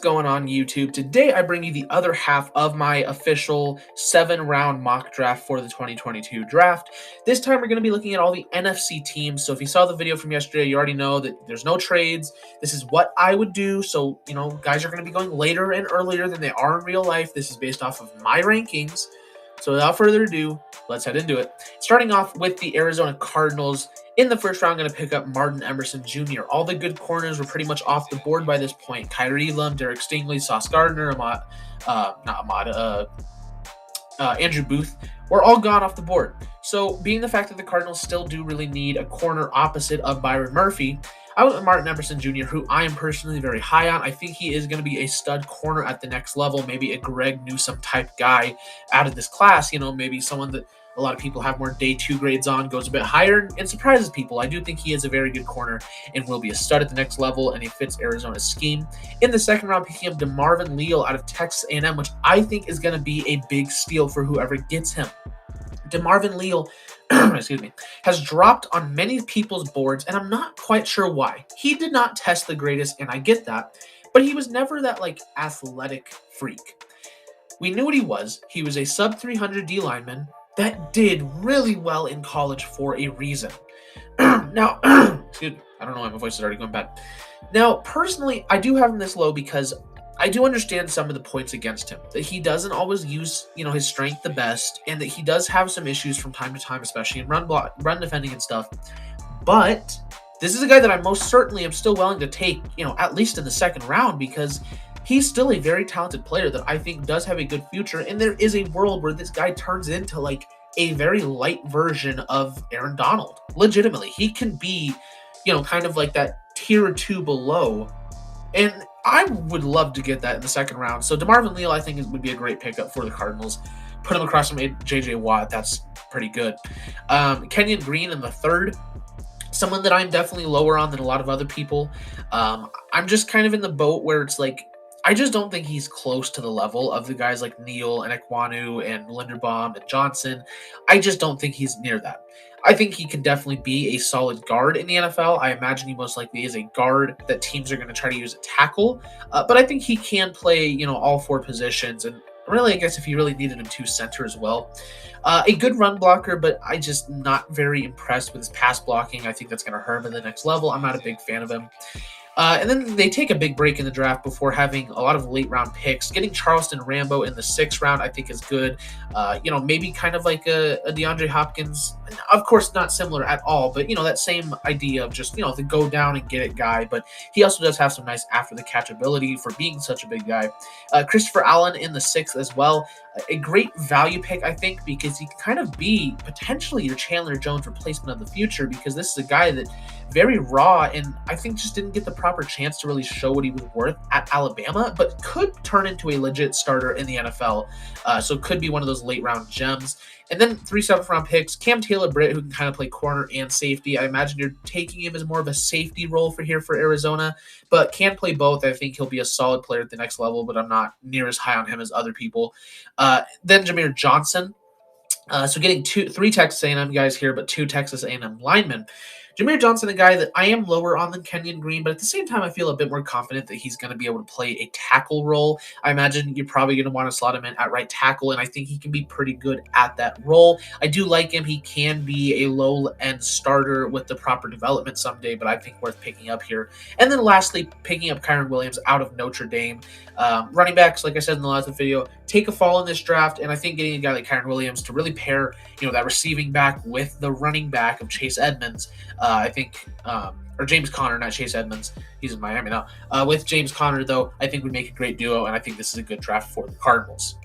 going on YouTube? Today I bring you the other half of my official 7-round mock draft for the 2022 draft. This time we're going to be looking at all the NFC teams. So if you saw the video from yesterday, you already know that there's no trades. This is what I would do. So, guys are going to be going later and earlier than they are in real life. This is based off of my rankings. So without further ado, let's head into it. Starting off with the Arizona Cardinals. In the first round, I'm going to pick up Martin Emerson Jr. All the good corners were pretty much off the board by this point. Kyrie Elam, Derek Stingley, Sauce Gardner, Andrew Booth were all gone off the board. So being the fact that the Cardinals still do really need a corner opposite of Byron Murphy, I went with Martin Emerson Jr., who I am personally very high on. I think he is going to be a stud corner at the next level, maybe a Greg Newsome type guy out of this class, maybe someone that a lot of people have more day 2 grades on, goes a bit higher and surprises people. I do think he is a very good corner and will be a stud at the next level, and he fits Arizona's scheme. In the second round, picking up DeMarvin Leal out of Texas A&M, which I think is going to be a big steal for whoever gets him. DeMarvin Leal has dropped on many people's boards, and I'm not quite sure why. He did not test the greatest, and I get that, but he was never that athletic freak. We knew what he was. He was a sub 300 D lineman that did really well in college for a reason. Now, excuse me, I don't know why my voice is already going bad. Now, personally, I do have him this low because I do understand some of the points against him, that he doesn't always use, his strength the best, and that he does have some issues from time to time, especially in run defending and stuff. But this is a guy that I most certainly am still willing to take, at least in the second round, because he's still a very talented player that I think does have a good future, and there is a world where this guy turns into a very light version of Aaron Donald. Legitimately, he can be, kind of like that tier 2 below, and I would love to get that in the second round. So DeMarvin Leal, I think, would be a great pickup for the Cardinals. Put him across from J.J. Watt. That's pretty good. Kenyon Green in the third. Someone that I'm definitely lower on than a lot of other people. I'm just kind of in the boat where it's I just don't think he's close to the level of the guys like Neal and Ekwonu and Linderbaum and Johnson. I just don't think he's near that. I think he can definitely be a solid guard in the NFL. I imagine he most likely is a guard that teams are going to try to use a tackle. But I think he can play, all 4 positions. And really, I guess if you really needed him to center as well. A good run blocker, but I just not very impressed with his pass blocking. I think that's going to hurt him at the next level. I'm not a big fan of him. And then they take a big break in the draft before having a lot of late round picks. Getting Charleston Rambo in the 6th round, I think, is good. Maybe kind of like a DeAndre Hopkins. Of course, not similar at all, but, that same idea of just, the go down and get it guy. But he also does have some nice after the catch ability for being such a big guy. Christopher Allen in the 6th as well. A great value pick, I think, because he can kind of be potentially your Chandler Jones replacement of the future, because this is a guy that very raw and I think just didn't get the proper chance to really show what he was worth at Alabama, but could turn into a legit starter in the NFL. So could be one of those late round gems. And then 3 7th round picks, Cam Taylor-Britt, who can kind of play corner and safety. I imagine you're taking him as more of a safety role for Arizona, but can play both. I think he'll be a solid player at the next level, but I'm not near as high on him as other people. Then Jameer Johnson. So getting 3 Texas A&M guys here, but 2 Texas A&M linemen. Jameer Johnson, a guy that I am lower on than Kenyon Green, but at the same time, I feel a bit more confident that he's going to be able to play a tackle role. I imagine you're probably going to want to slot him in at right tackle, and I think he can be pretty good at that role. I do like him. He can be a low-end starter with the proper development someday, but I think worth picking up here. And then lastly, picking up Kyren Williams out of Notre Dame. Running backs, like I said in the last video, take a fall in this draft, and I think getting a guy like Kyren Williams to really pair, that receiving back with the running back of Chase Edmonds, I think, or James Conner, not Chase Edmonds. He's in Miami now. With James Conner, though, I think would make a great duo, and I think this is a good draft for the Cardinals.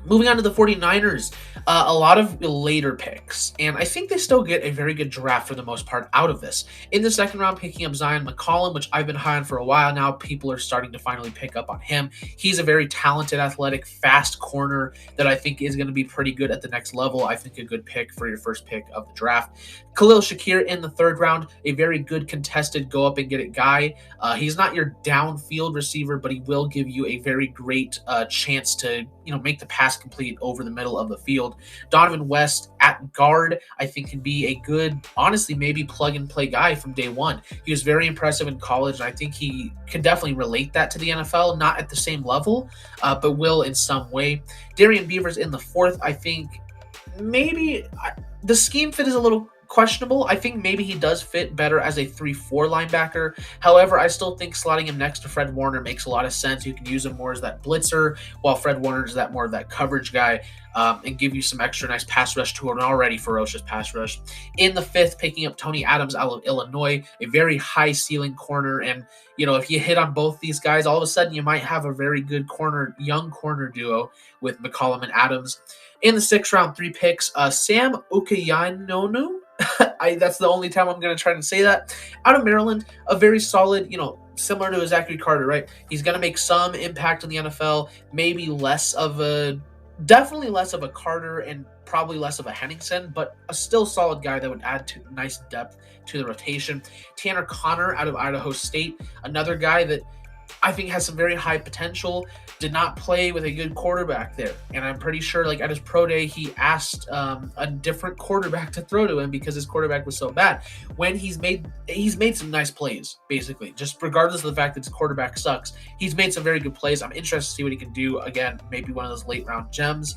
Moving on to the 49ers, a lot of later picks, and I think they still get a very good draft for the most part out of this. In the second round, picking up Zion McCollum, which I've been high on for a while now. People are starting to finally pick up on him. He's a very talented, athletic, fast corner that I think is going to be pretty good at the next level. I think a good pick for your first pick of the draft. Khalil Shakir in the 3rd round, a very good contested go up and get it guy. He's not your downfield receiver, but he will give you a very great chance to make the pass complete over the middle of the field. Donovan West at guard, I think, can be a good, honestly, maybe plug and play guy from day one. He was very impressive in college, and I think he can definitely relate that to the NFL, not at the same level, but will in some way. Darian Beavers in the fourth, I think maybe the scheme fit is a little questionable. I think maybe he does fit better as a 3-4 linebacker. However, I still think slotting him next to Fred Warner makes a lot of sense. You can use him more as that blitzer, while Fred Warner is that more of that coverage guy, and give you some extra nice pass rush to an already ferocious pass rush. In the fifth, picking up Tony Adams out of Illinois, a very high ceiling corner. And, if you hit on both these guys, all of a sudden you might have a very good young corner duo with McCollum and Adams. In the sixth round, 3 picks, Sam Ukayanonu. That's the only time I'm going to try to say that. Out of Maryland, a very solid, similar to Zachary Carter, right? He's going to make some impact in the NFL, maybe definitely less of a Carter and probably less of a Henningsen, but a still solid guy that would add to nice depth to the rotation. Tanner Connor out of Idaho State, another guy that I think has some very high potential. Did not play with a good quarterback there, and I'm pretty sure, at his pro day, he asked a different quarterback to throw to him because his quarterback was so bad. When he's made some nice plays, basically, just regardless of the fact that his quarterback sucks, he's made some very good plays. I'm interested to see what he can do. Again, maybe one of those late round gems.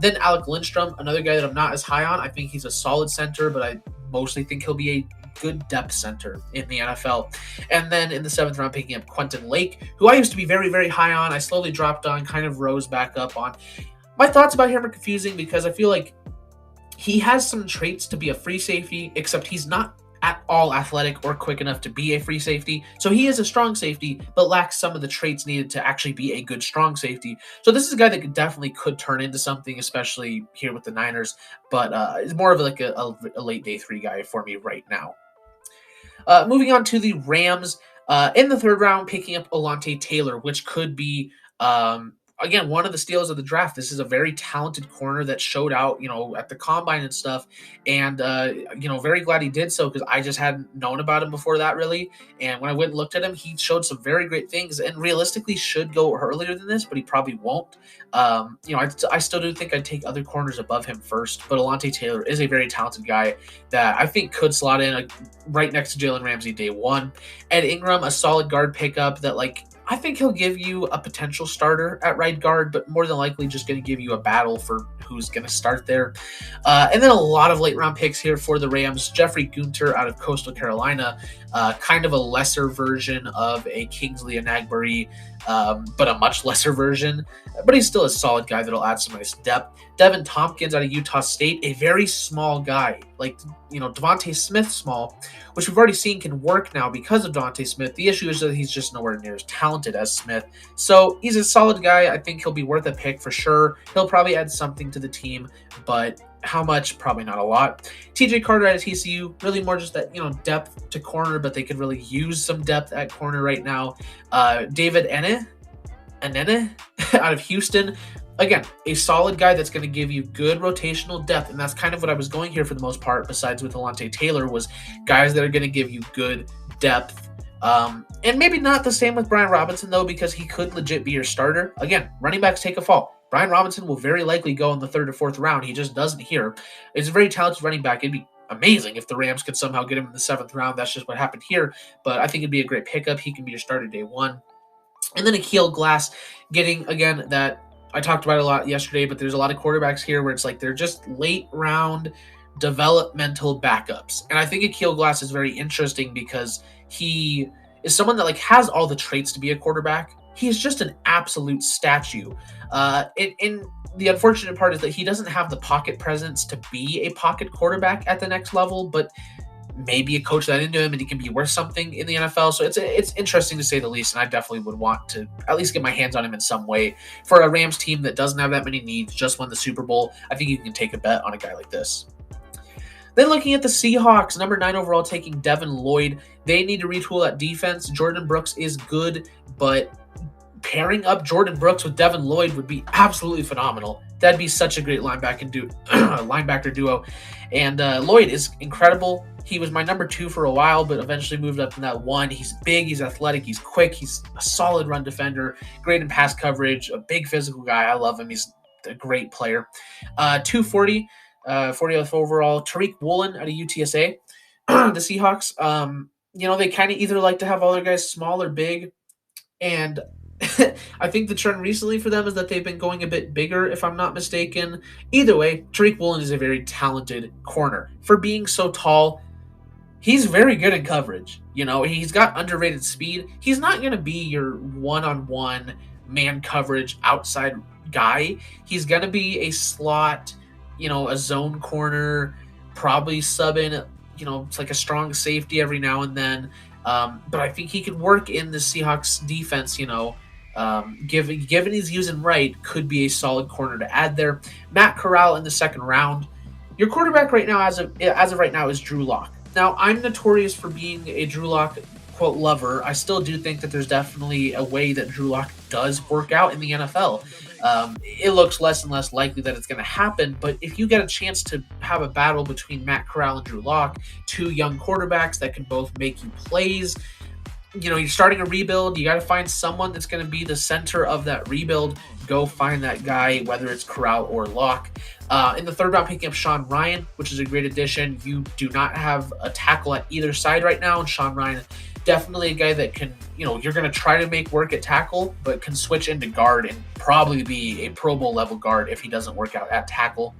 Then Alec Lindstrom, another guy that I'm not as high on. I think he's a solid center, but I mostly think he'll be a good depth center in the NFL. And then in the 7th round, picking up Quentin Lake, who I used to be very, very high on. I slowly dropped on, kind of rose back up on. My thoughts about him are confusing because I feel like he has some traits to be a free safety, except he's not at all athletic or quick enough to be a free safety. So he is a strong safety, but lacks some of the traits needed to actually be a good strong safety. So this is a guy that definitely could turn into something, especially here with the Niners, but it's more of a late day 3 guy for me right now. Moving on to the Rams, in the 3rd round, picking up Alontae Taylor, which could be, again, one of the steals of the draft. This is a very talented corner that showed out, at the combine and stuff. And, very glad he did so because I just hadn't known about him before that, really. And when I went and looked at him, he showed some very great things and realistically should go earlier than this, but he probably won't. I still do think I'd take other corners above him first, but Alontae Taylor is a very talented guy that I think could slot in right next to Jalen Ramsey day 1. Ed Ingram, a solid guard pickup that, I think he'll give you a potential starter at right guard, but more than likely just going to give you a battle for who's going to start there. And then a lot of late round picks here for the Rams. Jeffrey Gunter out of Coastal Carolina, kind of a lesser version of a Kingsley Enagbare, but a much lesser version. But he's still a solid guy that'll add some nice depth. Devin Tompkins out of Utah State, a very small guy, Devontae Smith small, which we've already seen can work now because of Devontae Smith. The issue is that he's just nowhere near as talented as Smith. So he's a solid guy. I think he'll be worth a pick for sure. He'll probably add something to the team, but how much? Probably not a lot. TJ Carter out of TCU, really more just that, depth to corner, but they could really use some depth at corner right now. David Enene out of Houston. Again, a solid guy that's going to give you good rotational depth, and that's kind of what I was going here for the most part, besides with Alontae Taylor, was guys that are going to give you good depth. And maybe not the same with Brian Robinson, though, because he could legit be your starter. Again, running backs take a fall. Brian Robinson will very likely go in the 3rd or 4th round. He just doesn't here. It's a very talented running back. It'd be amazing if the Rams could somehow get him in the 7th round. That's just what happened here, but I think it'd be a great pickup. He can be your starter day 1. And then Akil Glass getting, again, that I talked about it a lot yesterday, but there's a lot of quarterbacks here where it's they're just late round developmental backups. And I think Akil Glass is very interesting because he is someone that has all the traits to be a quarterback. He is just an absolute statue. And the unfortunate part is that he doesn't have the pocket presence to be a pocket quarterback at the next level, but maybe a coach that into him and he can be worth something in the NFL. So it's interesting to say the least, and I definitely would want to at least get my hands on him in some way. For a Rams team that doesn't have that many needs, just won the Super Bowl, I think you can take a bet on a guy like this. Then looking at the Seahawks, number 9 overall, taking Devin Lloyd. They need to retool that defense. Jordan Brooks is good, but pairing up Jordan Brooks with Devin Lloyd would be absolutely phenomenal. That'd be such a great linebacker duo. And Lloyd is incredible. He was my number 2 for a while, but eventually moved up to that 1. He's big, he's athletic, he's quick, he's a solid run defender, great in pass coverage, a big physical guy. I love him. He's a great player. 240, 40th overall, Tariq Woolen out of UTSA. The Seahawks, they kind of either like to have all their guys small or big. And I think the trend recently for them is that they've been going a bit bigger, if I'm not mistaken. Either way, Tariq Woolen is a very talented corner. For being so tall, he's very good in coverage. He's got underrated speed. He's not going to be your one-on-one man coverage outside guy. He's going to be a slot, a zone corner, probably sub in, it's like a strong safety every now and then. But I think he could work in the Seahawks defense, given he's using right, could be a solid corner to add there. Matt Corral in the second round. Your quarterback right now, as of right now, is Drew Lock. Now, I'm notorious for being a Drew Lock, quote, lover. I still do think that there's definitely a way that Drew Lock does work out in the NFL. It looks less and less likely that it's going to happen, but if you get a chance to have a battle between Matt Corral and Drew Lock, 2 young quarterbacks that can both make you plays, you're starting a rebuild. You got to find someone that's going to be the center of that rebuild. Go find that guy, whether it's Corral or Lock. In the third round, picking up Sean Ryan, which is a great addition. You do not have a tackle at either side right now, and Sean Ryan, definitely a guy that can, you're going to try to make work at tackle, but can switch into guard and probably be a Pro Bowl level guard if he doesn't work out at tackle.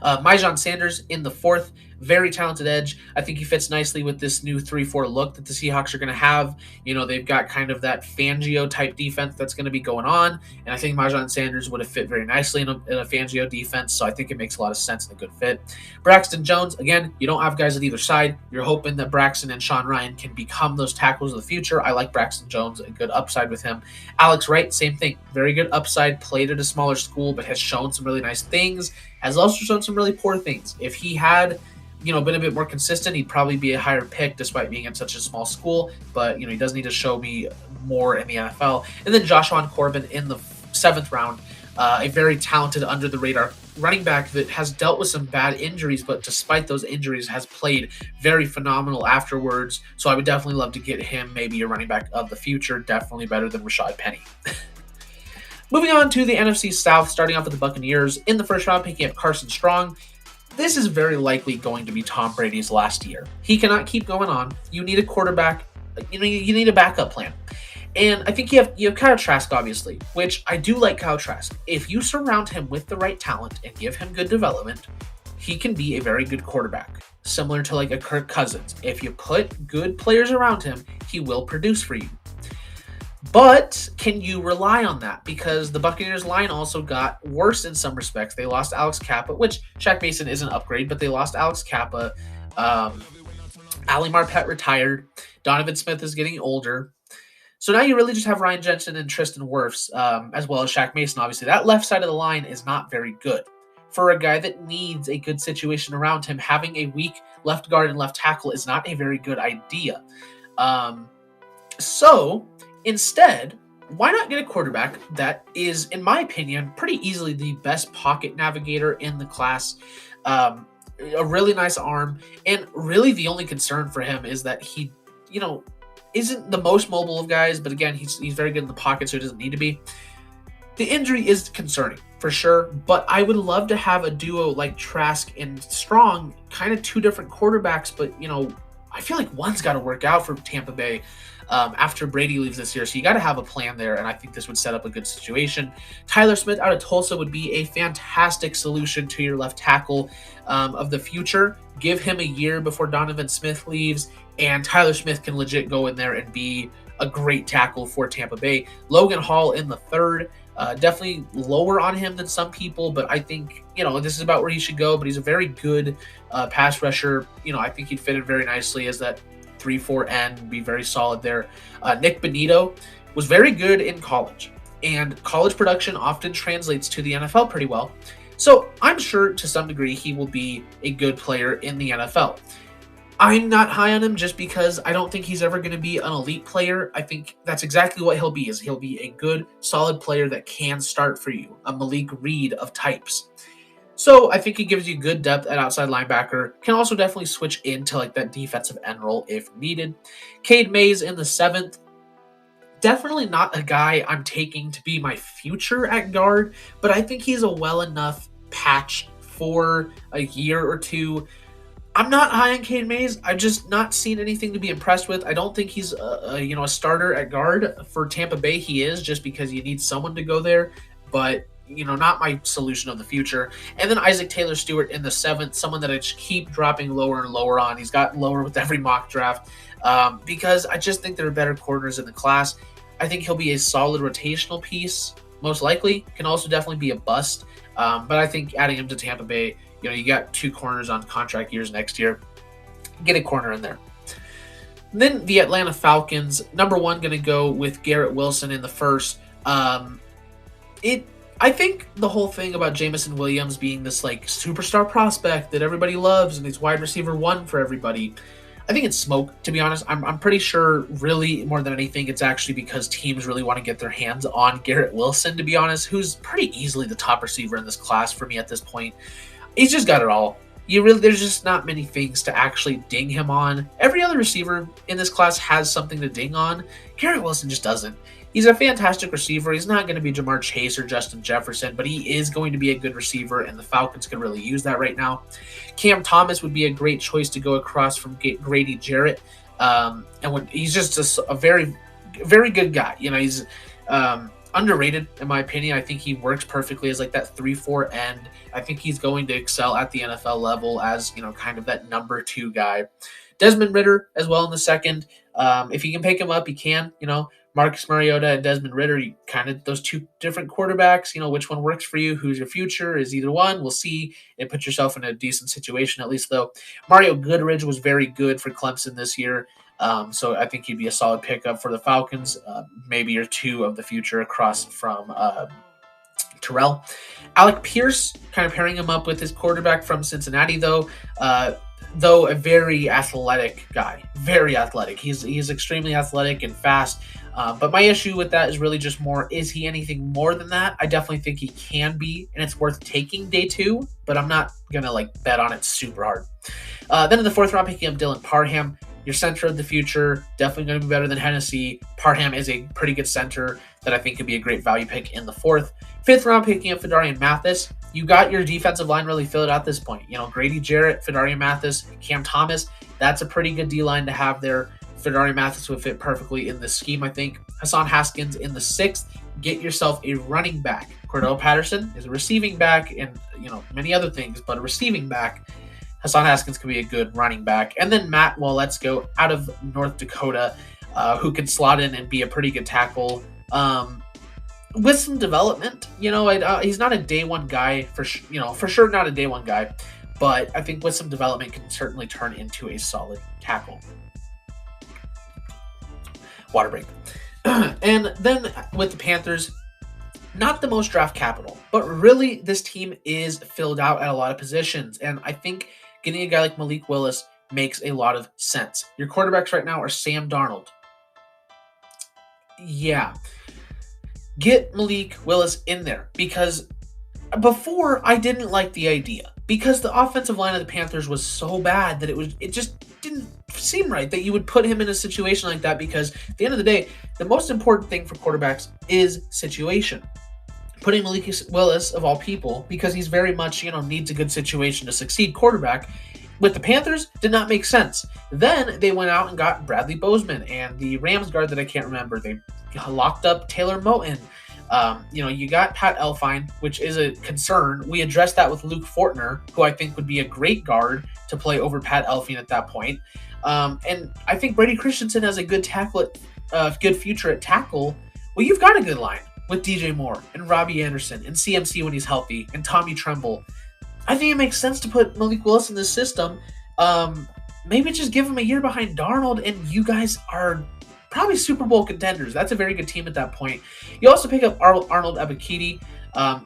Myjon Sanders in the fourth, very talented edge. I think he fits nicely with this new 3-4 look that the Seahawks are going to have. They've got kind of that Fangio type defense that's going to be going on, and I think Myjon Sanders would have fit very nicely in a Fangio defense, so I think it makes a lot of sense and a good fit. Braxton Jones, again, you don't have guys at either side. You're hoping that Braxton and Sean Ryan can become those tackles of the future. I like Braxton Jones, a good upside with him. Alex Wright, same thing, very good upside, played at a smaller school, but has shown some really nice things, has also shown some really poor things. If he had been a bit more consistent, he'd probably be a higher pick despite being in such a small school, but he does need to show me more in the NFL. And then Joshua Corbin in the 7th round, a very talented under the radar running back that has dealt with some bad injuries, but despite those injuries has played very phenomenal afterwards. So I would definitely love to get him maybe a running back of the future, definitely better than Rashad Penny. Moving on to the NFC South, starting off with the Buccaneers. In the first round, picking up Carson Strong. This is very likely going to be Tom Brady's last year. He cannot keep going on. You need a quarterback. You need a backup plan. And I think you have Kyle Trask, obviously, which I do like Kyle Trask. If you surround him with the right talent and give him good development, he can be a very good quarterback, similar to like a Kirk Cousins. If you put good players around him, he will produce for you. But can you rely on that? Because the Buccaneers line also got worse in some respects. They lost Alex Kappa, which Shaq Mason is an upgrade, but they lost Alex Kappa. Ali Marpet retired. Donovan Smith is getting older. So now you really just have Ryan Jensen and Tristan Wirfs, as well as Shaq Mason, obviously. That left side of the line is not very good. For a guy that needs a good situation around him, having a weak left guard and left tackle is not a very good idea. So instead, why not get a quarterback that is, in my opinion, pretty easily the best pocket navigator in the class? A really nice arm, and really the only concern for him is that he, isn't the most mobile of guys, but again, he's very good in the pocket, so he doesn't need to be. The injury is concerning, for sure, but I would love to have a duo like Trask and Strong, kind of two different quarterbacks, but, I feel like one's got to work out for Tampa Bay after Brady leaves this year, so you got to have a plan there, and I think this would set up a good situation. Tyler Smith out of Tulsa would be a fantastic solution to your left tackle of the future. Give him a year before Donovan Smith leaves, and Tyler Smith can legit go in there and be a great tackle for Tampa Bay. Logan Hall in the third, definitely lower on him than some people, but I think, this is about where he should go, but he's a very good pass rusher. I think he'd fit in very nicely as that 3-4 end, be very solid there. Nick Benito was very good in college, and college production often translates to the NFL pretty well. So I'm sure to some degree he will be a good player in the NFL. I'm not high on him just because I don't think he's ever going to be an elite player. I think that's exactly what he'll be, is he'll be a good, solid player that can start for you, a Malik Reed of types. So I think he gives you good depth at outside linebacker. Can also definitely switch into like that defensive end role if needed. Cade Mays in the 7th. Definitely not a guy I'm taking to be my future at guard, but I think he's a well enough patch for a year or two. I'm not high on Cade Mays. I've just not seen anything to be impressed with. I don't think he's a starter at guard for Tampa Bay. He is, just because you need someone to go there, but not my solution of the future. And then Isaac Taylor Stewart in the 7th, someone that I just keep dropping lower and lower on. He's got lower with every mock draft because I just think there are better corners in the class. I think he'll be a solid rotational piece, most likely. Can also definitely be a bust. But I think adding him to Tampa Bay, you got 2 corners on contract years next year. Get a corner in there. Then the Atlanta Falcons, number 1, going to go with Garrett Wilson in the 1st. I think the whole thing about Jameson Williams being this like superstar prospect that everybody loves and he's wide receiver 1 for everybody, I think it's smoke, to be honest. I'm pretty sure, really, more than anything, it's actually because teams really want to get their hands on Garrett Wilson, to be honest, who's pretty easily the top receiver in this class for me at this point. He's just got it all. There's just not many things to actually ding him on. Every other receiver in this class has something to ding on. Garrett Wilson just doesn't. He's a fantastic receiver. He's not going to be Jamar Chase or Justin Jefferson, but he is going to be a good receiver, and the Falcons could really use that right now. Cam Thomas would be a great choice to go across from Grady Jarrett. He's just a very, very good guy. He's underrated, in my opinion. I think he works perfectly as like that 3-4 end. I think he's going to excel at the NFL level as, kind of that number 2 guy. Desmond Ridder as well in the 2nd. If you can pick him up, you can. Marcus Mariota and Desmond Ridder, kind of those 2 different quarterbacks. Which one works for you? Who's your future? Is either one? We'll see. And put yourself in a decent situation at least, though. Mario Goodridge was very good for Clemson this year. So I think he'd be a solid pickup for the Falcons. Maybe your 2 of the future across from Terrell. Alec Pierce, kind of pairing him up with his quarterback from Cincinnati, though a very athletic guy. Very athletic. He's extremely athletic and fast. But my issue with that is really just more, is he anything more than that? I definitely think he can be, and it's worth taking day 2, but I'm not going to bet on it super hard. Then in the 4th round, picking up Dylan Parham, your center of the future, definitely going to be better than Hennessy. Parham is a pretty good center that I think could be a great value pick in the 4th. 5th round, picking up Fedarian Mathis. You got your defensive line really filled out at this point. Grady Jarrett, Fedarian Mathis, Cam Thomas. That's a pretty good D-line to have there. Fedarian Mathis would fit perfectly in this scheme, I think. Hassan Haskins in the 6th. Get yourself a running back. Cordell Patterson is a receiving back and, many other things, but a receiving back. Hassan Haskins could be a good running back. And then Matt Waletzko out of North Dakota, who can slot in and be a pretty good tackle. With some development, he's not a day 1 guy, for sure not a day 1 guy, but I think with some development can certainly turn into a solid tackle. Water break. And then with the Panthers, not the most draft capital, but really this team is filled out at a lot of positions. And I think getting a guy like Malik Willis makes a lot of sense. Your quarterbacks right now are Sam Darnold. Yeah. Get Malik Willis in there, because before I didn't like the idea, because the offensive line of the Panthers was so bad that it just didn't seem right that you would put him in a situation like that, because at the end of the day, the most important thing for quarterbacks is situation. Putting Malik Willis, of all people, because he's very much, needs a good situation to succeed quarterback, with the Panthers did not make sense. Then they went out and got Bradley Bozeman and the Rams guard that I can't remember. They locked up Taylor Moton. You got Pat Elflein, which is a concern. We addressed that with Luke Fortner, who I think would be a great guard to play over Pat Elflein at that point. And I think Brady Christensen has a good good future at tackle. Well, you've got a good line with DJ Moore and Robbie Anderson and CMC when he's healthy and Tommy Tremble. I think it makes sense to put Malik Willis in this system. Maybe just give him a year behind Darnold, and you guys are probably Super Bowl contenders. That's a very good team at that point. You also pick up Arnold Ebiketie,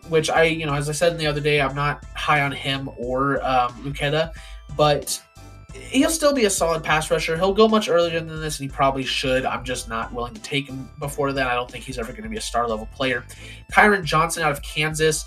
which as I said the other day, I'm not high on him or Luketa, but He'll still be a solid pass rusher. He'll go much earlier than this, and he probably should. I'm just not willing to take him before then. I don't think he's ever going to be a star level player. Kyron Johnson out of Kansas.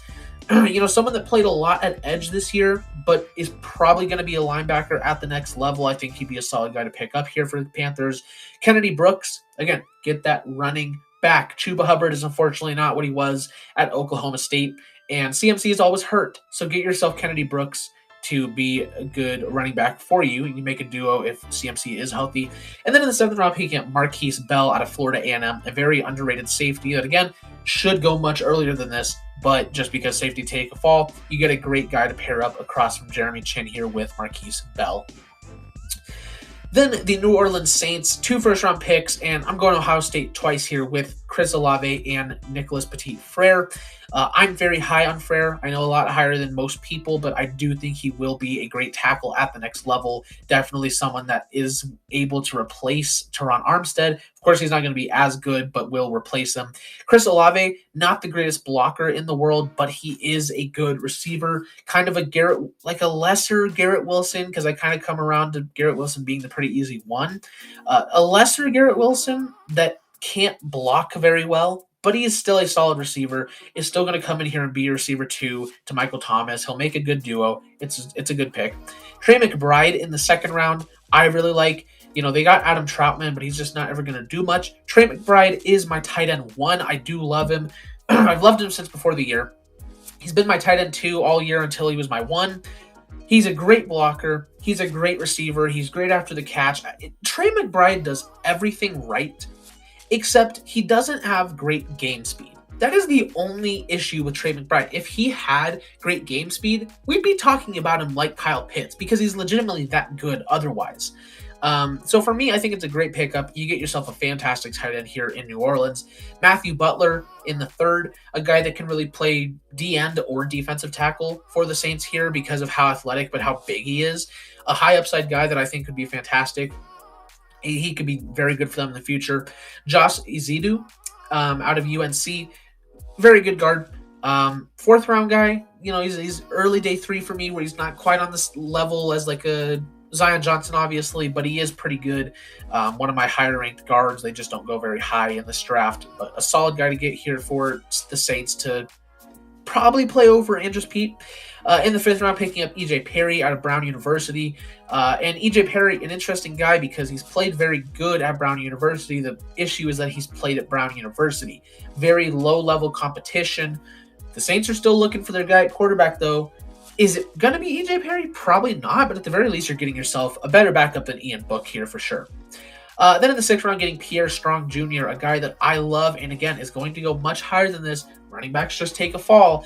Someone that played a lot at edge this year, but is probably going to be a linebacker at the next level. I think he'd be a solid guy to pick up here for the Panthers. Kennedy Brooks, again, get that running back. Chuba Hubbard is unfortunately not what he was at Oklahoma State, and CMC is always hurt. So get yourself Kennedy Brooks to be a good running back for you. You can make a duo if CMC is healthy. And then in the 7th round, picking up Marquise Bell out of Florida A&M, a very underrated safety that, again, should go much earlier than this, but just because safety take a fall, you get a great guy to pair up across from Jeremy Chin here with Marquise Bell. Then the New Orleans Saints, 2 first-round picks, and I'm going to Ohio State twice here with Chris Olave and Nicholas Petit-Frere. I'm very high on Frere. I know a lot higher than most people, but I do think he will be a great tackle at the next level. Definitely someone that is able to replace Teron Armstead. Of course, he's not going to be as good, but will replace him. Chris Olave, not the greatest blocker in the world, but he is a good receiver. Kind of a lesser Garrett Wilson, because I kind of come around to Garrett Wilson being the pretty easy one. A lesser Garrett Wilson that can't block very well, but he is still a solid receiver. Is still going to come in here and be a receiver 2 to Michael Thomas. He'll make a good duo. It's a good pick. Trey McBride in the 2nd round, I really like. They got Adam Troutman, but he's just not ever going to do much. Trey McBride is my tight end 1. I do love him. I've loved him since before the year. He's been my tight end 2 all year until he was my 1. He's a great blocker. He's a great receiver. He's great after the catch. Trey McBride does everything right, except he doesn't have great game speed. That is the only issue with Trey McBride. If he had great game speed, we'd be talking about him like Kyle Pitts, because he's legitimately that good otherwise. So for me, I think it's a great pickup. You get yourself a fantastic tight end here in New Orleans. Matthew Butler in the 3rd, a guy that can really play D-end or defensive tackle for the Saints here because of how athletic but how big he is. A high upside guy that I think could be fantastic. He could be very good for them in the future. Josh Ezeudu out of UNC, very good guard. 4th round guy. He's early day 3 for me, where he's not quite on this level as like a Zion Johnson, obviously, but he is pretty good. One of my higher ranked guards. They just don't go very high in this draft, but a solid guy to get here for the Saints to probably play over Andrews Pete. In the 5th round, picking up E.J. Perry out of Brown University. And E.J. Perry, an interesting guy because he's played very good at Brown University. The issue is that he's played at Brown University. Very low-level competition. The Saints are still looking for their guy at quarterback, though. Is it going to be E.J. Perry? Probably not, but at the very least, you're getting yourself a better backup than Ian Book here for sure. Then in the 6th round, getting Pierre Strong Jr., a guy that I love, and again, is going to go much higher than this. Running backs just take a fall.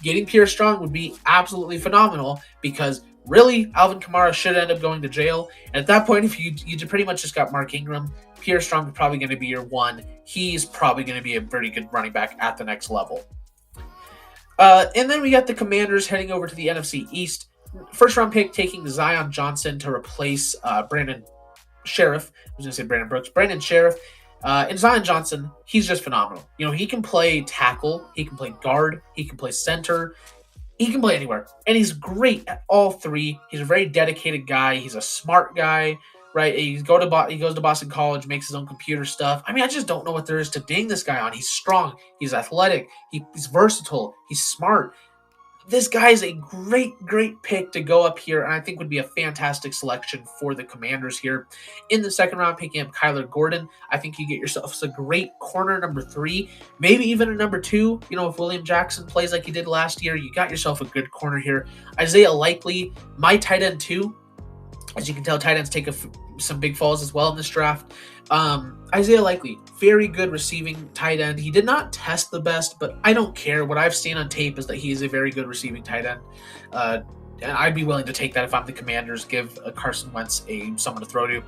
Getting Pierre Strong would be absolutely phenomenal, because really, Alvin Kamara should end up going to jail. And at that point, if you pretty much just got Mark Ingram, Pierre Strong is probably going to be your 1. He's probably going to be a very good running back at the next level. And then we got the Commanders heading over to the NFC East. 1st round pick taking Zion Johnson to replace Brandon Sheriff. I was going to say Brandon Brooks. Brandon Sheriff. And Zion Johnson, he's just phenomenal. He can play tackle, he can play guard, he can play center, he can play anywhere. And he's great at all 3. He's a very dedicated guy. He's a smart guy, right? He goes to Boston College, makes his own computer stuff. I just don't know what there is to ding this guy on. He's strong. He's athletic. He's versatile. He's smart. This guy is a great, great pick to go up here, and I think would be a fantastic selection for the Commanders here. In the 2nd round, picking up Kyler Gordon, I think you get yourself a great corner number 3, maybe even a number 2. If William Jackson plays like he did last year, you got yourself a good corner here. Isaiah Likely, my tight end 2. As you can tell, tight ends take some big falls as well in this draft. Isaiah Likely, very good receiving tight end. He did not test the best, but I don't care. What I've seen on tape is that he is a very good receiving tight end. And I'd be willing to take that if I'm the Commanders, give Carson Wentz someone to throw to.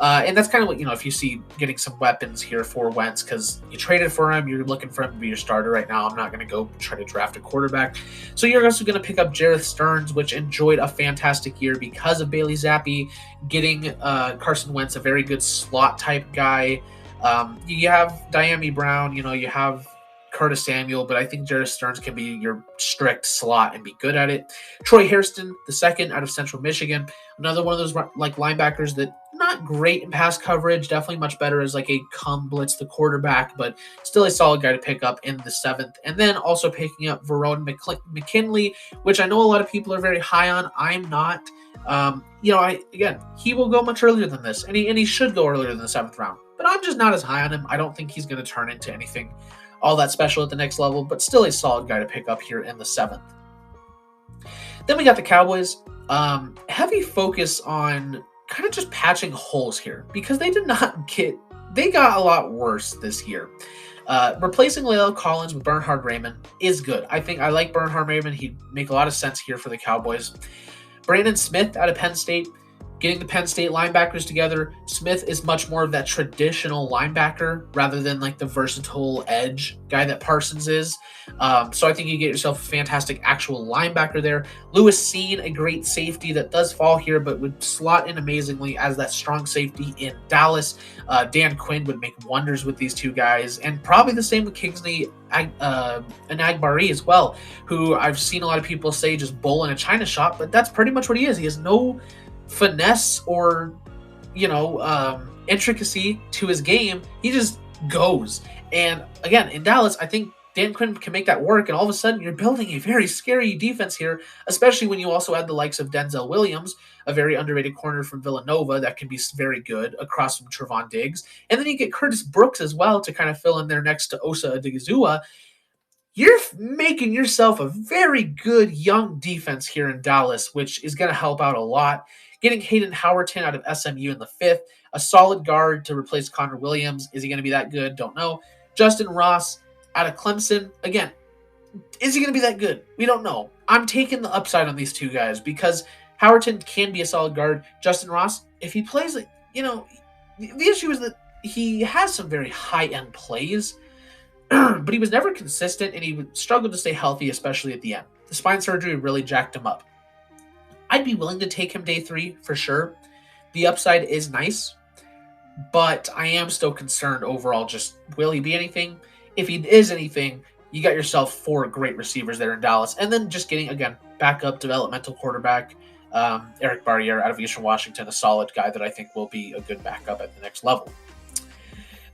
And that's kind of what, if you see getting some weapons here for Wentz, because you traded for him, you're looking for him to be your starter right now. I'm not going to go try to draft a quarterback. So you're also going to pick up Jareth Stearns, which enjoyed a fantastic year because of Bailey Zappi, getting Carson Wentz, a very good slot type guy. You have Diami Brown, you have Curtis Samuel, but I think Jarrett Stearns can be your strict slot and be good at it. Troy Hairston, the second out of Central Michigan, another one of those like linebackers that not great in pass coverage, definitely much better as like a come blitz the quarterback, but still a solid guy to pick up in the 7th. And then also picking up Verone McKinley, which I know a lot of people are very high on. I'm not. He will go much earlier than this, and he should go earlier than the 7th round. But I'm just not as high on him. I don't think he's going to turn into anything all that special at the next level, but still a solid guy to pick up here in the 7th. Then we got the Cowboys. Heavy focus on kind of just patching holes here because they got a lot worse this year. Replacing La'el Collins with Bernhard Raimann is good. I like Bernhard Raimann. He'd make a lot of sense here for the Cowboys. Brandon Smith out of Penn State, getting the Penn State linebackers together. Smith is much more of that traditional linebacker rather than like the versatile edge guy that Parsons is. So I think you get yourself a fantastic actual linebacker there. Lewis Seen, a great safety that does fall here, but would slot in amazingly as that strong safety in Dallas. Dan Quinn would make wonders with these two guys, and probably the same with Kingsley Enagbare as well, who I've seen a lot of people say just bull in a China shop, but that's pretty much what he is. He has no finesse or intricacy to his game. He just goes. And again, in Dallas, I think Dan Quinn can make that work, and all of a sudden you're building a very scary defense here, especially when you also add the likes of Denzel Williams, a very underrated corner from Villanova that can be very good across from Trevon Diggs. And then you get Curtis Brooks as well to kind of fill in there next to Osa Odigizua. You're making yourself a very good young defense here in Dallas, which is going to help out a lot. Getting Hayden Howerton out of SMU in the 5th, a solid guard to replace Connor Williams. Is he going to be that good? Don't know. Justin Ross out of Clemson. Again, is he going to be that good? We don't know. I'm taking the upside on these two guys because Howerton can be a solid guard. Justin Ross, if he plays, the issue is that he has some very high-end plays, but he was never consistent, and he struggled to stay healthy, especially at the end. The spine surgery really jacked him up. I'd be willing to take him day 3 for sure. The upside is nice, but I am still concerned overall. Just will he be anything? If he is anything, you got yourself 4 great receivers there in Dallas. And then just getting, again, backup developmental quarterback, Eric Barriere out of Eastern Washington, a solid guy that I think will be a good backup at the next level.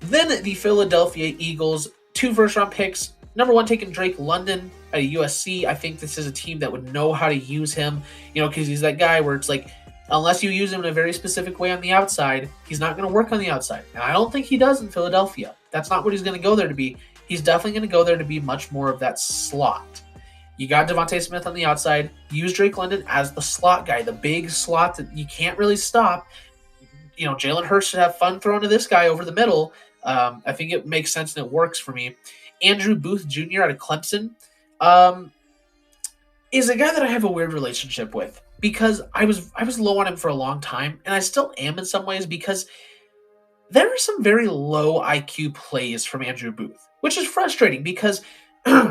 Then the Philadelphia Eagles, 2 first-round picks. Number 1, taking Drake London at USC. I think this is a team that would know how to use him, because he's that guy where it's like, unless you use him in a very specific way on the outside, he's not going to work on the outside. And I don't think he does in Philadelphia. That's not what he's going to go there to be. He's definitely going to go there to be much more of that slot. You got Devontae Smith on the outside. Use Drake London as the slot guy, the big slot that you can't really stop. Jalen Hurts should have fun throwing to this guy over the middle. I think it makes sense and it works for me. Andrew Booth Jr. out of Clemson is a guy that I have a weird relationship with because I was low on him for a long time, and I still am in some ways because there are some very low IQ plays from Andrew Booth, which is frustrating because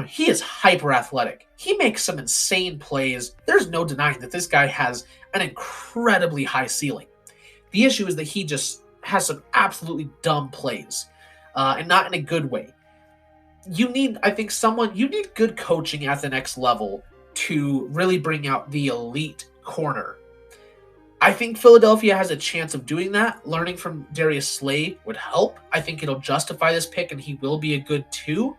he is hyper athletic. He makes some insane plays. There's no denying that this guy has an incredibly high ceiling. The issue is that he just has some absolutely dumb plays, and not in a good way. You need good coaching at the next level to really bring out the elite corner. I think Philadelphia has a chance of doing that. Learning from Darius Slay would help. I think it'll justify this pick, and he will be a good 2.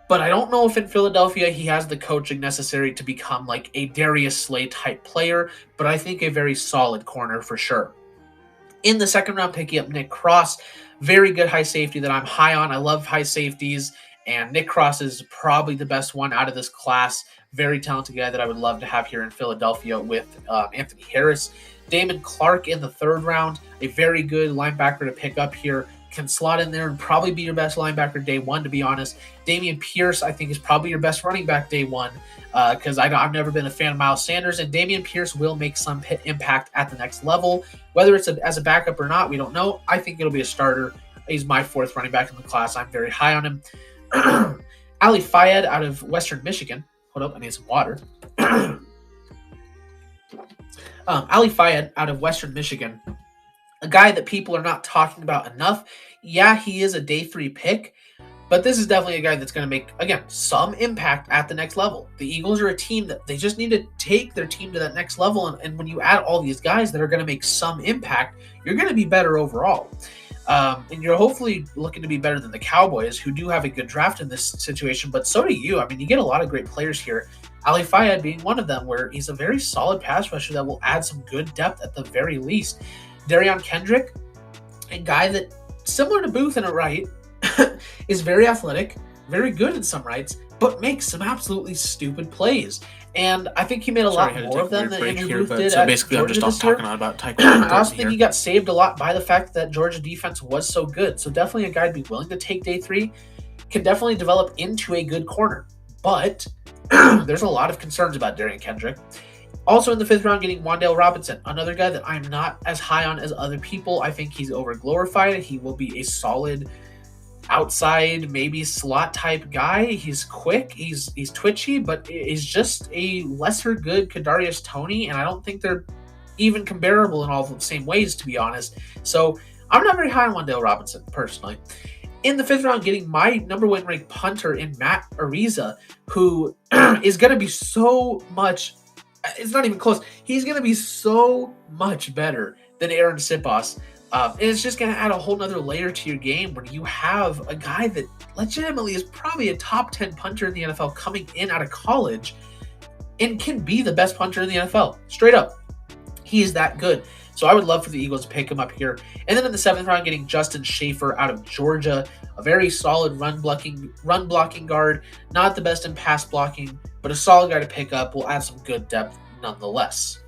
But I don't know if in Philadelphia he has the coaching necessary to become like a Darius Slay type player, but I think a very solid corner for sure. In the 2nd round, picking up Nick Cross, very good high safety that I'm high on. I love high safeties, and Nick Cross is probably the best one out of this class. Very talented guy that I would love to have here in Philadelphia with Anthony Harris. Damon Clark in the 3rd round, a very good linebacker to pick up here. Can slot in there and probably be your best linebacker day 1, to be honest. Damian Pierce, I think, is probably your best running back day 1 because I've never been a fan of Miles Sanders, and Damian Pierce will make some impact at the next level. Whether it's as a backup or not, we don't know. I think it'll be a starter. He's my 4th running back in the class. I'm very high on him. Ali Fayed out of Western Michigan. Hold up, I need some water. Ali Fayed out of Western Michigan. A guy that people are not talking about enough. Yeah, he is a day 3 pick, But this is definitely a guy that's going to make, again, some impact at the next level. The Eagles are a team that they just need to take their team to that next level. And when you add all these guys that are going to make some impact, you're going to be better overall. And you're hopefully looking to be better than the Cowboys, who do have a good draft in this situation, but so do you. I mean, you get a lot of great players here. Ali Fayed being one of them, where he's a very solid pass rusher that will add some good depth at the very least. Darion Kendrick, a guy that, similar to Booth in a right, is very athletic, very good in some rights, but makes some absolutely stupid plays. And I think he made a lot more of them than Andrew Booth did. So basically, I'm just talking about Taekwondo. I also think he got saved a lot by the fact that Georgia defense was so good. So definitely a guy to be willing to take day 3. Can definitely develop into a good corner. But there's a lot of concerns about Darion Kendrick. Also in the 5th round, getting Wan'Dale Robinson, another guy that I'm not as high on as other people. I think he's over-glorified. He will be a solid outside, maybe slot type guy. He's quick, he's twitchy, but is just a lesser good Kadarius Toney, and I don't think they're even comparable in all the same ways, to be honest. So I'm not very high on Wan'Dale Robinson, personally. In the 5th round, getting my number 1 ranked punter in Matt Ariza, who is going to be so much, it's not even close, he's going to be so much better than Aaron Sipos. And it's just going to add a whole nother layer to your game when you have a guy that legitimately is probably a top 10 punter in the NFL coming in out of college and can be the best punter in the NFL. Straight up. He is that good. So I would love for the Eagles to pick him up here. And then in the 7th round, getting Justin Schaefer out of Georgia, a very solid run blocking guard. Not the best in pass blocking, but a solid guy to pick up. Will add some good depth nonetheless.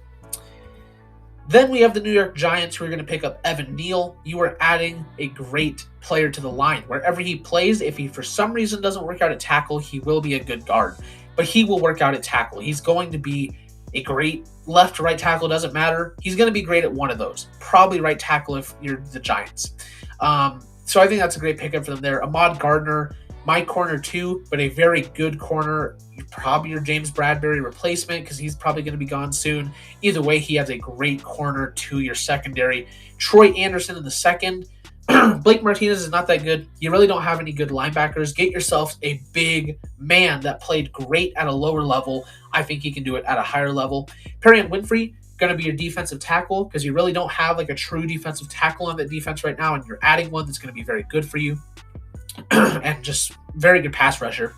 Then we have the New York Giants, who are going to pick up Evan Neal. You are adding a great player to the line. Wherever he plays, if he for some reason doesn't work out at tackle, he will be a good guard. But he will work out at tackle. He's going to be a great left or right tackle, doesn't matter. He's going to be great at one of those. Probably right tackle if you're the Giants. So I think that's a great pickup for them there. Ahmad Gardner, my corner too, but a very good corner. Probably your James Bradbury replacement because he's probably going to be gone soon. Either way, he has a great corner to your secondary. Troy Anderson in the 2nd. Blake Martinez is not that good. You really don't have any good linebackers. Get yourself a big man that played great at a lower level. I think he can do it at a higher level. Perrion Winfrey, going to be your defensive tackle because you really don't have like a true defensive tackle on that defense right now, and you're adding one that's going to be very good for you. And just very good pass rusher.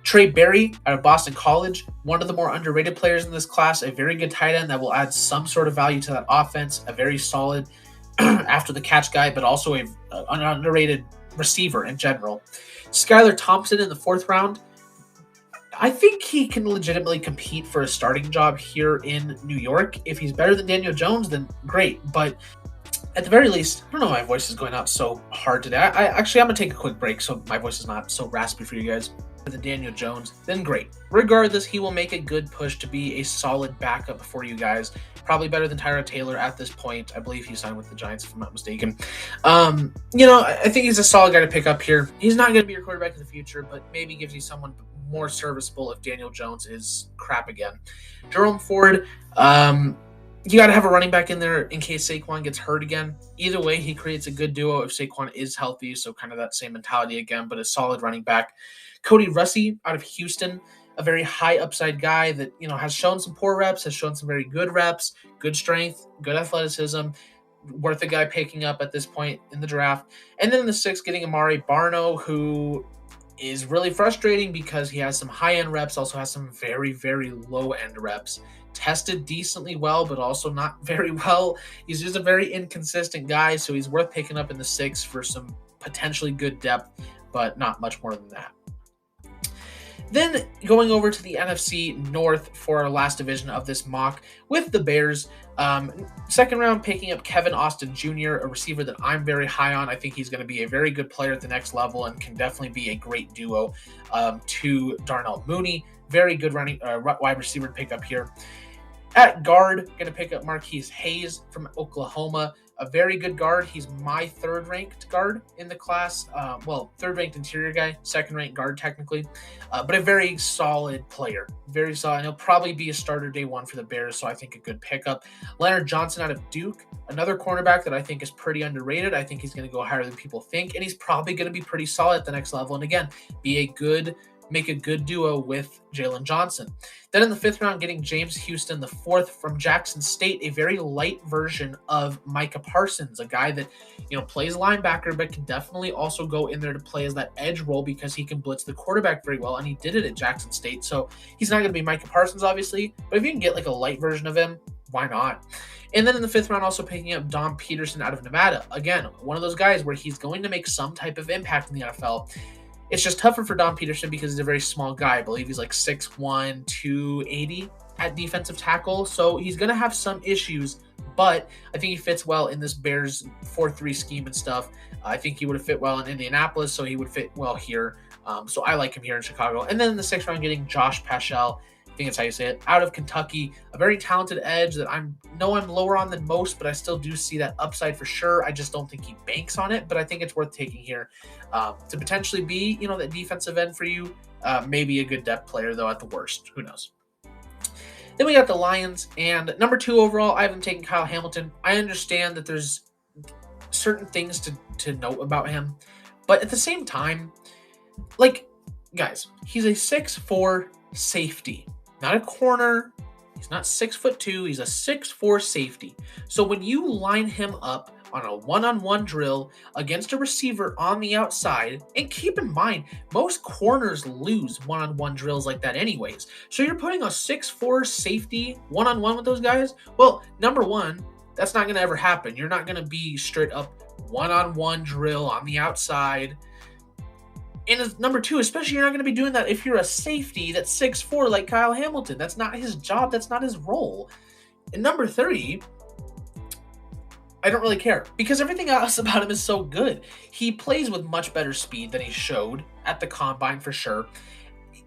Trey Berry out of Boston College, one of the more underrated players in this class, a very good tight end that will add some sort of value to that offense, a very solid after the catch guy, but also an underrated receiver in general. Skylar Thompson in the 4th round. I think he can legitimately compete for a starting job here in New York. If he's better than Daniel Jones, then great. But at the very least, I don't know why my voice is going out so hard today. I'm going to take a quick break so my voice is not so raspy for you guys. The Daniel Jones, then great. Regardless, he will make a good push to be a solid backup for you guys. Probably better than Tyrod Taylor at this point. I believe he signed with the Giants, if I'm not mistaken. I think he's a solid guy to pick up here. He's not going to be your quarterback in the future, but maybe gives you someone more serviceable if Daniel Jones is crap again. Jerome Ford, you got to have a running back in there in case Saquon gets hurt again. Either way, he creates a good duo if Saquon is healthy, so kind of that same mentality again, but a solid running back. Cody Russi out of Houston, a very high upside guy that, has shown some poor reps, has shown some very good reps, good strength, good athleticism, worth a guy picking up at this point in the draft. And then in the 6th, getting Amari Barno, who is really frustrating because he has some high-end reps, also has some very, very low-end reps. Tested decently well, but also not very well. He's just a very inconsistent guy, so he's worth picking up in the 6th for some potentially good depth, but not much more than that. Then going over to the NFC North for our last division of this mock with the Bears. 2nd round, picking up Kevin Austin Jr., a receiver that I'm very high on. I think he's going to be a very good player at the next level and can definitely be a great duo to Darnell Mooney. Very good wide receiver to pick up here. At guard, going to pick up Marquise Hayes from Oklahoma. a very good guard. He's my third-ranked guard in the class. Third-ranked interior guy, second-ranked guard technically, but a very solid player. Very solid. And he'll probably be a starter day one for the Bears, so I think a good pickup. Leonard Johnson out of Duke, another cornerback that I think is pretty underrated. I think he's going to go higher than people think, and he's probably going to be pretty solid at the next level. And again, make a good duo with Jalen Johnson. Then in the 5th round, getting James Houston, the 4th from Jackson State, a very light version of Micah Parsons, a guy that, plays linebacker, but can definitely also go in there to play as that edge role because he can blitz the quarterback very well, and he did it at Jackson State. So he's not going to be Micah Parsons, obviously, but if you can get like a light version of him, why not? And then in the 5th round, also picking up Dom Peterson out of Nevada. Again, one of those guys where he's going to make some type of impact in the NFL. It's just tougher for Dom Peterson because he's a very small guy. I believe he's like 6'1", 280 at defensive tackle. So he's going to have some issues, but I think he fits well in this Bears 4-3 scheme and stuff. I think he would have fit well in Indianapolis, so he would fit well here. So I like him here in Chicago. And then in the 6th round, getting Josh Paschal, I think that's how you say it, out of Kentucky, a very talented edge that I'm lower on than most, but I still do see that upside for sure. I just don't think he banks on it, but I think it's worth taking here to potentially be, that defensive end for you. Maybe a good depth player, though, at the worst. Who knows? Then we got the Lions, and number 2 overall, I have him taking Kyle Hamilton. I understand that there's certain things to note about him, but at the same time, guys, he's a 6'4" safety. Not a corner. He's not 6'2". He's a 6'4" safety. So when you line him up on a one-on-one drill against a receiver on the outside, and keep in mind, most corners lose one-on-one drills like that anyways. So you're putting a 6'4" safety one-on-one with those guys? Well, number one, that's not going to ever happen. You're not going to be straight up one-on-one drill on the outside. And number 2, especially you're not going to be doing that if you're a safety that's 6'4" like Kyle Hamilton. That's not his job. That's not his role. And number 3, I don't really care because everything else about him is so good. He plays with much better speed than he showed at the combine for sure.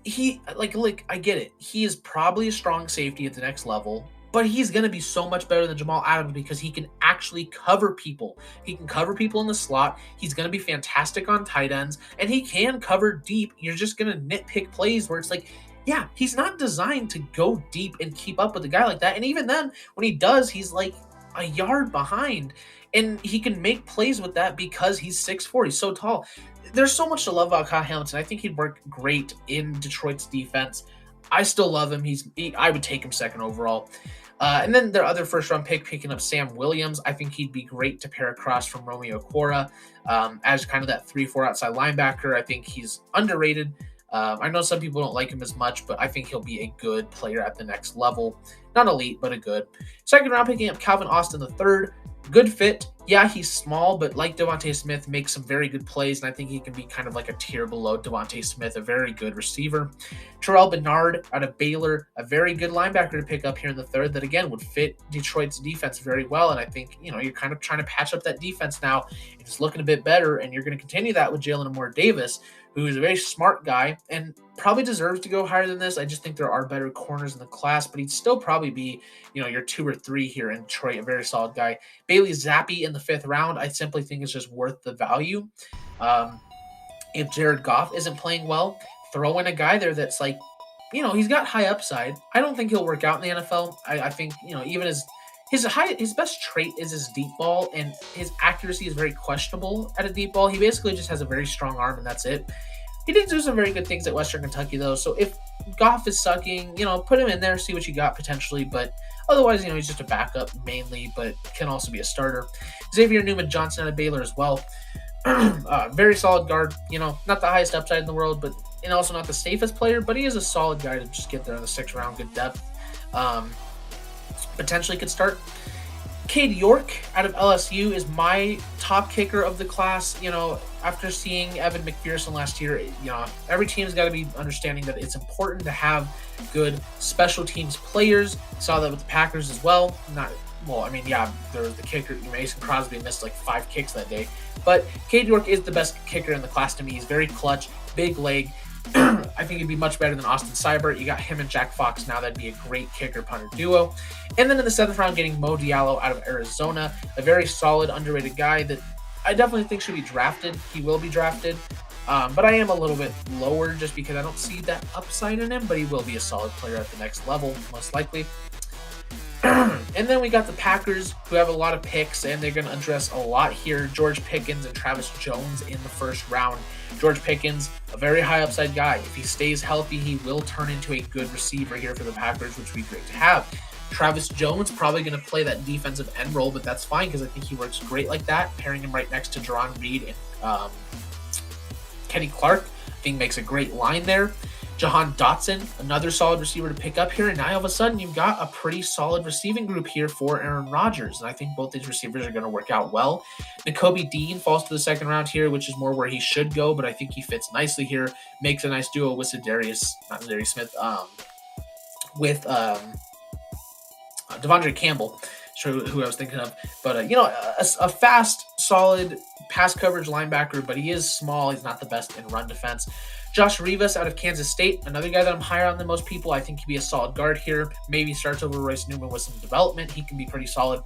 He, I get it. He is probably a strong safety at the next level, but he's going to be so much better than Jamal Adams because he can actually cover people. He can cover people in the slot. He's going to be fantastic on tight ends, and he can cover deep. You're just going to nitpick plays where it's like, yeah, he's not designed to go deep and keep up with a guy like that. And even then, when he does, he's like a yard behind, and he can make plays with that because he's 6'4". He's so tall. There's so much to love about Kyle Hamilton. I think he'd work great in Detroit's defense. I still love him. I would take him 2nd overall. And then their other 1st-round pick, picking up Sam Williams. I think he'd be great to pair across from Romeo Cora as kind of that 3-4 outside linebacker. I think he's underrated. I know some people don't like him as much, but I think he'll be a good player at the next level. Not elite, but a good. 2nd round, picking up Calvin Austin III. Good fit. Yeah, he's small, but like Devontae Smith, makes some very good plays, and I think he can be kind of like a tier below Devontae Smith, a very good receiver. Terrell Bernard out of Baylor, a very good linebacker to pick up here in the 3rd that, again, would fit Detroit's defense very well, and I think, you're kind of trying to patch up that defense now. It's looking a bit better, and you're going to continue that with Jalen Amore Davis, who is a very smart guy and probably deserves to go higher than this. I just think there are better corners in the class, but he'd still probably be, your 2 or 3 here in Detroit, a very solid guy. Bailey Zappi in the 5th round, I simply think is just worth the value. If Jared Goff isn't playing well, throw in a guy there that's like, he's got high upside. I don't think he'll work out in the NFL. I think, even his best trait is his deep ball, and his accuracy is very questionable at a deep ball. He basically just has a very strong arm, and that's it. He did do some very good things at Western Kentucky, though. So if Goff is sucking, put him in there, see what you got potentially. But otherwise, he's just a backup mainly, but can also be a starter. Xavier Newman-Johnson out of Baylor as well. Very solid guard. Not the highest upside in the world, but and also not the safest player, but he is a solid guy to just get there in the 6th round. Good depth. Potentially could start. Cade York out of LSU is my top kicker of the class. After seeing Evan McPherson last year, every team's got to be understanding that it's important to have good special teams players. Saw that with the Packers as well. There was the kicker. Mason Crosby missed like 5 kicks that day. But Cade York is the best kicker in the class to me. He's very clutch, big leg. I think he'd be much better than Austin Seibert. You got him and Jack Fox now. That'd be a great kicker-punter duo. And then in the 7th round, getting Mo Diallo out of Arizona, a very solid, underrated guy that I definitely think should be drafted. He will be drafted. But I am a little bit lower just because I don't see that upside in him, but he will be a solid player at the next level, most likely. And then we got the Packers, who have a lot of picks, and they're going to address a lot here. George Pickens and Travis Jones in the 1st round. George Pickens, a very high upside guy. If he stays healthy, he will turn into a good receiver here for the Packers, which would be great to have. Travis Jones probably going to play that defensive end role, but that's fine because I think he works great like that. Pairing him right next to Jerron Reed and Kenny Clark, I think makes a great line there. Jahan Dotson, another solid receiver to pick up here. And now all of a sudden, you've got a pretty solid receiving group here for Aaron Rodgers. And I think both these receivers are going to work out well. Nakobe Dean falls to the 2nd round here, which is more where he should go, but I think he fits nicely here. Makes a nice duo with Devondre Campbell, who I was thinking of. But, a fast, solid pass coverage linebacker, but he is small. He's not the best in run defense. Josh Rivas out of Kansas State, another guy that I'm higher on than most people. I think he'd be a solid guard here. Maybe starts over Royce Newman with some development. He can be pretty solid.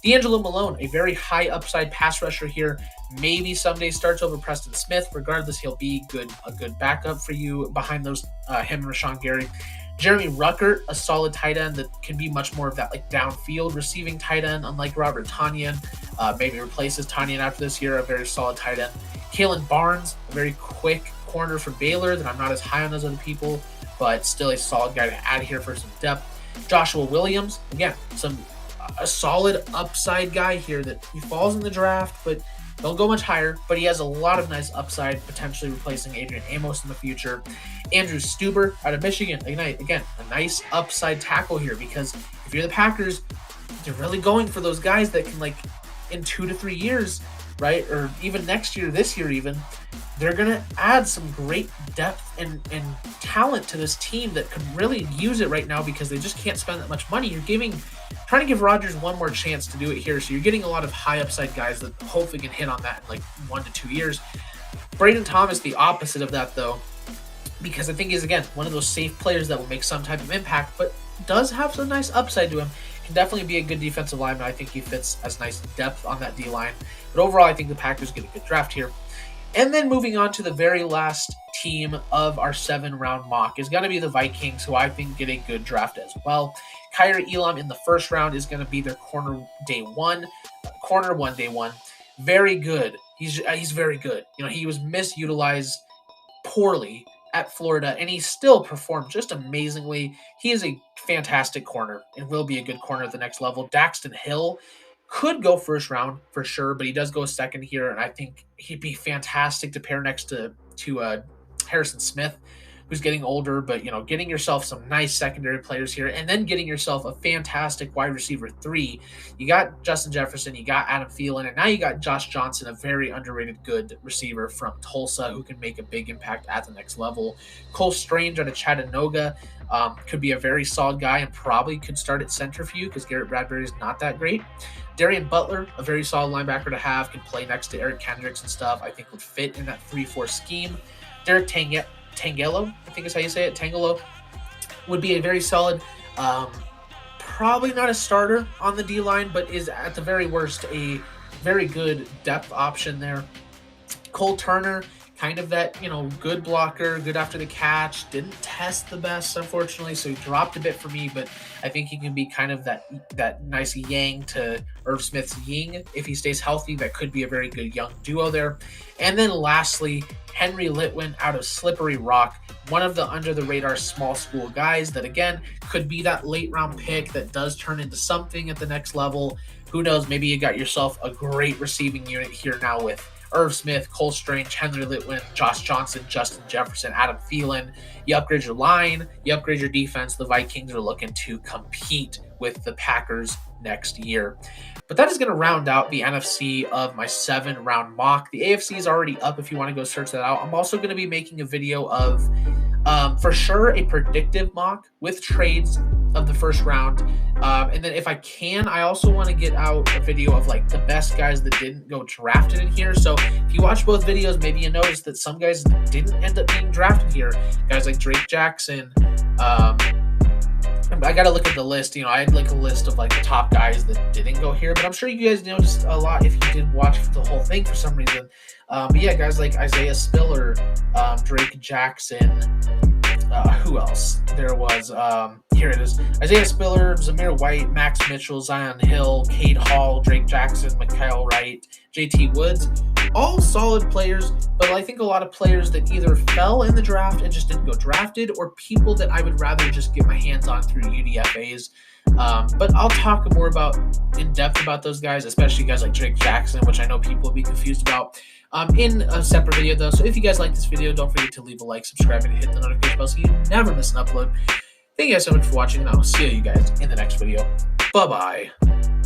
D'Angelo Malone, a very high upside pass rusher here. Maybe someday starts over Preston Smith. Regardless, he'll be a good backup for you behind those him and Rashawn Gary. Jeremy Ruckert, a solid tight end that can be much more of that like downfield receiving tight end, unlike Robert Tonyan. Maybe replaces Tonyan after this year, a very solid tight end. Kalen Barnes, a very quick corner for Baylor that I'm not as high on as other people, but still a solid guy to add here for some depth. Joshua Williams, again, a solid upside guy here that he falls in the draft, but don't go much higher, but he has a lot of nice upside, potentially replacing Adrian Amos in the future. Andrew Stuber out of Michigan, again, a nice upside tackle here, because if you're the Packers, you're really going for those guys that can, like, in 2 to 3 years, right, or even next year, this year even, they're going to add some great depth and talent to this team that could really use it right now because they just can't spend that much money. You're trying to give Rodgers one more chance to do it here, so you're getting a lot of high upside guys that hopefully can hit on that in like 1 to 2 years. Braden Thomas, the opposite of that, though, because I think he's, again, one of those safe players that will make some type of impact, but does have some nice upside to him. Can definitely be a good defensive lineman. I think he fits as nice depth on that D-line. But overall, I think the Packers get a good draft here. And then moving on to the very last team of our 7-round mock is going to be the Vikings, who I think get a good draft as well. Kaiir Elam in the 1st round is going to be their corner day one. Very good. He's very good. He was misutilized poorly at Florida, and he still performed just amazingly. He is a fantastic corner and will be a good corner at the next level. Daxton Hill could go 1st round for sure, but he does go 2nd here, and I think he'd be fantastic to pair next to Harrison Smith, who's getting older, but getting yourself some nice secondary players here, and then getting yourself a fantastic wide receiver 3. You got Justin Jefferson, you got Adam Thielen, and now you got Josh Johnson, a very underrated good receiver from Tulsa who can make a big impact at the next level. Cole Strange out of Chattanooga could be a very solid guy and probably could start at center for you because Garrett Bradbury is not that great. Darian Butler, a very solid linebacker to have, can play next to Eric Kendricks and stuff. I think would fit in that 3-4 scheme. Derek Tangelo, I think is how you say it, Tangelo, would be a very solid, probably not a starter on the D-line, but is at the very worst a very good depth option there. Cole Turner, kind of that, good blocker, good after the catch, didn't test the best, unfortunately, so he dropped a bit for me, but I think he can be kind of that nice yang to Irv Smith's yin. If he stays healthy, that could be a very good young duo there. And then lastly, Henry Litwin out of Slippery Rock, one of the under-the-radar small school guys that, again, could be that late-round pick that does turn into something at the next level. Who knows, maybe you got yourself a great receiving unit here now with Irv Smith, Cole Strange, Henry Litwin, Josh Johnson, Justin Jefferson, Adam Thielen. You upgrade your line, you upgrade your defense. The Vikings are looking to compete with the Packers next year. But that is going to round out the NFC of my 7-round mock. The AFC is already up if you want to go search that out. I'm also going to be making a video of For sure, a predictive mock with trades of the first round. And then if I can, I also want to get out a video of like the best guys that didn't go drafted in here. So if you watch both videos, maybe you notice that some guys didn't end up being drafted here. Guys like Drake Jackson. I gotta look at the list. I had like a list of like the top guys that didn't go here, but I'm sure you guys noticed a lot if you did watch the whole thing for some reason. But yeah, guys like Isaiah Spiller, Drake Jackson. Who else? There was, here it is. Isaiah Spiller, Zamir White, Max Mitchell, Zion Hill, Cade Hall, Drake Jackson, Mikael Wright, JT Woods. All solid players, but I think a lot of players that either fell in the draft and just didn't go drafted, or people that I would rather just get my hands on through UDFAs. But I'll talk more in depth about those guys, especially guys like Drake Jackson, which I know people will be confused about, in a separate video though. So if you guys like this video, don't forget to leave a like, subscribe, and hit the notification bell so you never miss an upload. Thank you guys so much for watching, and I'll see you guys in the next video. Bye-bye.